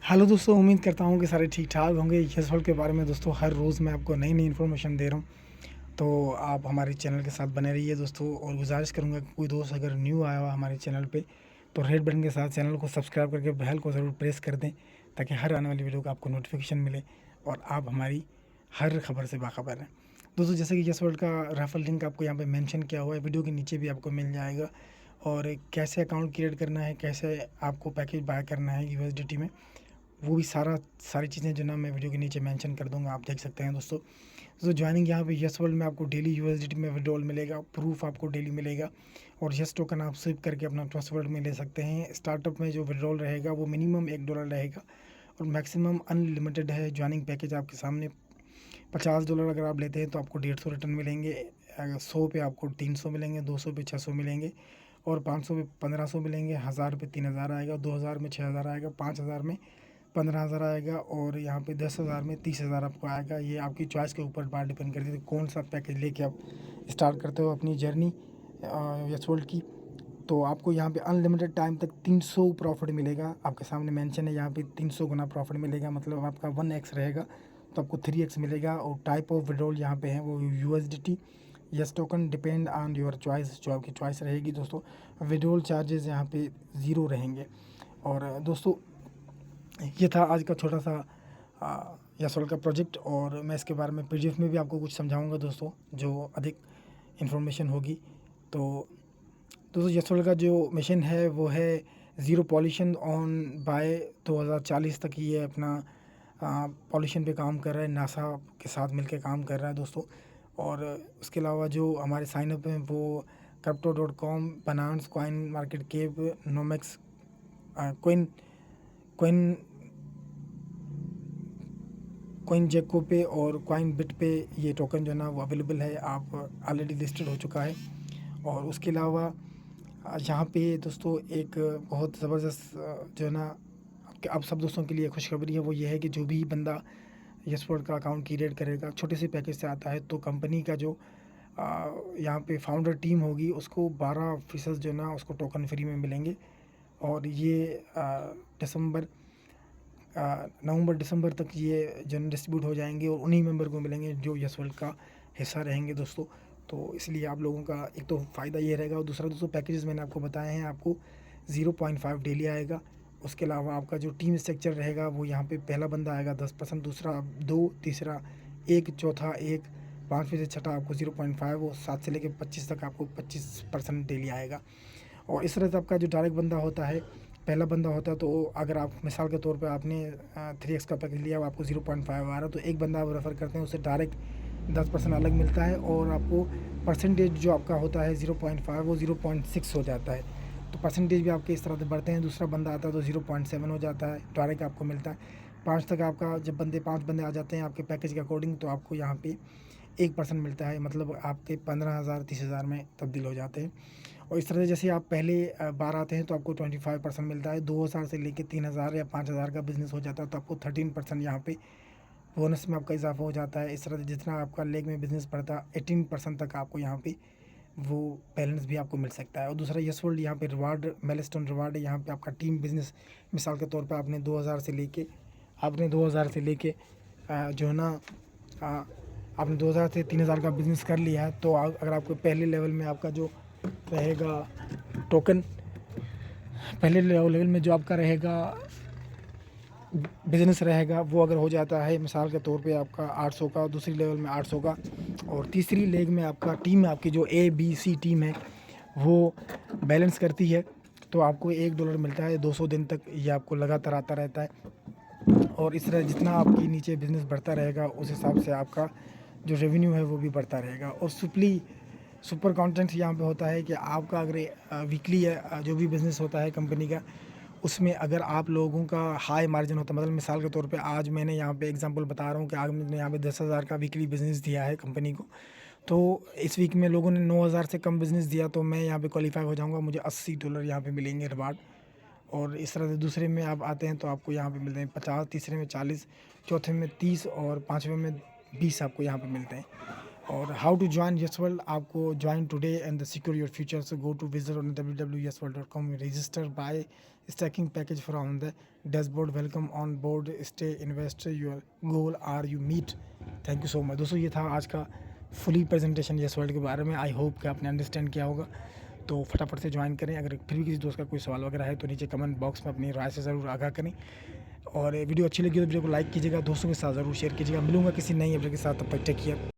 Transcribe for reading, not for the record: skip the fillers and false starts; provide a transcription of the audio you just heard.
Hello दोस्तों, उम्मीद करता हूँ कि सारे ठीक-ठाक होंगे। यस वर्ल्ड के बारे में दोस्तों हर रोज़ मैं आपको नई-नई इन्फॉर्मेशन दे रहा हूँ, तो आप हमारे चैनल के साथ बने रहिए दोस्तों। और गुज़ारिश करूँगा कि कोई दोस्त अगर न्यू आया हुआ हमारे चैनल पे, तो रेड बटन के साथ चैनल को सब्सक्राइब करके बेल को ज़रूर प्रेस कर दें, ताकि हर आने वाली वीडियो का आपको नोटिफिकेशन मिले और आप हमारी हर खबर से बाखबर रहें। दोस्तों, जैसे कि यस वर्ल्ड का रेफरल लिंक आपको यहाँ पे मेंशन किया हुआ है, वीडियो के नीचे भी आपको मिल जाएगा। और कैसे अकाउंट क्रिएट करना है, कैसे आपको पैकेज बाय करना है यूएसडीटी में, वो भी सारी चीज़ें जो ना मैं वीडियो के नीचे मेंशन कर दूंगा, आप देख सकते हैं दोस्तों। तो ज्वाइनिंग यहाँ पे यस वर्ल्ड में आपको डेली यूएसडीटी में विड्रॉल मिलेगा, प्रूफ आपको डेली मिलेगा और यस टोकन आप स्विप करके अपना ट्रस्ट वर्ल्ड में ले सकते हैं। स्टार्टअप में जो विड्रॉल रहेगा वो मिनिमम $1 रहेगा और मैक्सिमम अनलिमिटेड है। ज्वाइनिंग पैकेज आपके सामने $50 अगर आप लेते हैं तो आपको 150 रिटर्न मिलेंगे, 100 पे आपको 300 मिलेंगे, 200 पे 600 मिलेंगे और 500 पे 1500 मिलेंगे, 1000 पे 3000 आएगा, 2000 में 6000 आएगा, 5000 में 15,000 आएगा और यहाँ पे 10,000 में 30,000 आपको आएगा। ये आपकी चॉइस के ऊपर बात डिपेंड करती है कौन सा पैकेज लेके आप स्टार्ट करते हो अपनी जर्नी यस वर्ल्ड की। तो आपको यहाँ पे अनलिमिटेड टाइम तक 300 प्रॉफिट मिलेगा। आपके सामने मेंशन है यहाँ पे 300 गुना प्रॉफिट मिलेगा, मतलब आपका 1x रहेगा तो आपको 3x मिलेगा। और टाइप ऑफ विड्रॉल यहाँ पे है वो USDT yes token, depend on your choice, जो आपकी चॉइस रहेगी दोस्तों। विड्रॉल चार्जेस यहाँ पे 0 रहेंगे। और दोस्तों, ये था आज का छोटा सा यस वर्ल्ड का प्रोजेक्ट और मैं इसके बारे में पीडीएफ में भी आपको कुछ समझाऊंगा दोस्तों, जो अधिक इन्फॉर्मेशन होगी। तो दोस्तों, यस वर्ल्ड का जो मिशन है वो है ज़ीरो पॉल्यूशन ऑन बाय 2040 तक ये अपना पॉल्यूशन पे काम कर रहा है, नासा के साथ मिलकर काम कर रहा है दोस्तों। और उसके अलावा जो हमारे साइनअप हैं वो crypto.com, Binance, coin market cap, नोमेक्स, कोइन कोइन कॉइन जेको पे और कॉइन बिट पे ये टोकन जो है ना वो अवेलेबल है, आप ऑलरेडी लिस्टेड हो चुका है। और उसके अलावा यहाँ पे दोस्तों एक बहुत ज़बरदस्त जो है ना आपके आप सब दोस्तों के लिए खुशखबरी है, वो ये है कि जो भी बंदा यस वर्ल्ड का अकाउंट क्रिएट करेगा, छोटे से पैकेज से आता है, तो कंपनी का जो यहाँ पे फाउंडर टीम होगी उसको 12% जो है ना उसको टोकन फ्री में मिलेंगे। और ये नवंबर दिसंबर तक ये जन डिस्ट्रीब्यूट हो जाएंगे और उन्हीं मेंबर को मिलेंगे जो यस वर्ल्ड का हिस्सा रहेंगे दोस्तों। तो इसलिए आप लोगों का एक तो फ़ायदा ये रहेगा और दूसरा दोस्तों, पैकेजेस मैंने आपको बताए हैं, आपको 0.5 डेली आएगा। उसके अलावा आपका जो टीम स्ट्रक्चर रहेगा वो यहाँ पे पहला बंदा आएगा 10%, दूसरा 2, तीसरा 1, चौथा 1, 5 से छठा आपको 0.5 और 7 से लेकर 25 तक आपको 25% डेली आएगा। और इस तरह से आपका जो डायरेक्ट बंदा होता है, पहला बंदा होता है, तो अगर आप मिसाल के तौर पे आपने 3x का पैकेज लिया, आपको 0.5 आ रहा है, तो एक बंदा आप रेफ़र करते हैं, उससे डायरेक्ट 10% अलग मिलता है और आपको परसेंटेज जो आपका होता है 0.5 वो 0.6 हो जाता है। तो परसेंटेज भी आपके इस तरह से बढ़ते हैं। दूसरा बंदा आता है तो 0.7 हो जाता है, डायरेक्ट आपको मिलता है। 5 तक आपका जब 5 बंदे आ जाते हैं आपके पैकेज के अकॉर्डिंग, तो आपको यहाँ पे 1% मिलता है, मतलब आपके 15,000 30,000 में तब्दील हो जाते हैं। और इस तरह से जैसे आप पहले बार आते हैं तो आपको 25% मिलता है। 2,000 से लेकर 3,000 या 5,000 का बिजनेस हो जाता है तो आपको 13% यहाँ पे बोनस में आपका इजाफा हो जाता है। इस तरह से जितना आपका लेग में बिजनेस बढ़ता है 18% तक आपको यहाँ पे वो बैलेंस भी आपको मिल सकता है। और दूसरा यस वर्ल्ड यहाँ पे रिवार्ड, माइलस्टोन रिवार्ड है। यहाँ पे आपका टीम बिजनेस, मिसाल के तौर पर आपने 2000 से लेके जो है ना आपने 2000 से 3000 का बिज़नेस कर लिया है, तो अगर आपको पहले लेवल में आपका जो रहेगा टोकन, पहले लेवल में जो आपका रहेगा बिज़नेस रहेगा, वो अगर हो जाता है मिसाल के तौर पे आपका 800 का, दूसरी लेवल में 800 का, और तीसरी लेग में आपका टीम, आपकी जो ABC टीम है वो बैलेंस करती है, तो आपको $1 मिलता है 200 दिन तक। ये आपको लगातार आता रहता है। और इस तरह जितना आपकी नीचे बिज़नेस बढ़ता रहेगा उस हिसाब से आपका जो रेवेन्यू है वो भी बढ़ता रहेगा। और सुपर कंटेंट यहाँ पे होता है कि आपका अगर वीकली जो भी बिज़नेस होता है कंपनी का, उसमें अगर आप लोगों का हाई मार्जिन होता है, मतलब मिसाल के तौर पे आज मैंने यहाँ पे एग्जांपल बता रहा हूँ कि आज मैंने यहाँ पे 10,000 का वीकली बिज़नेस दिया है कंपनी को, तो इस वीक में लोगों ने 9,000 से कम बिज़नेस दिया, तो मैं यहाँ पे क्वालिफाई हो जाऊँगा, मुझे $80 यहाँ पे मिलेंगे रिवार्ड। और इस तरह से दूसरे में आप आते हैं तो आपको यहाँ पे मिलते हैं 50, तीसरे में 40, चौथे में 30 और पाँचवें में 20 आपको यहाँ पे मिलते हैं। और how to join yes world, आपको join today and the secure your future, so go to visit on www.yesworld.com, register by staking package from the dashboard, welcome on board, stay invest your goal are you meet. Thank you so much दोस्तों, ये था आज का fully presentation yes world के बारे में। I hope कि आपने अंडरस्टैंड किया होगा। तो फटाफट से ज्वाइन करें। अगर फिर भी किसी दोस्त का कोई सवाल वगैरह है तो नीचे कमेंट बॉक्स में अपनी राय से ज़रूर आगाह करें। और वीडियो अच्छी लगी तो वीडियो को लाइक कीजिएगा, दोस्तों के साथ ज़रूर शेयर कीजिएगा। मिलूंगा किसी नई अपडेट के साथ, तब तक टेक केयर।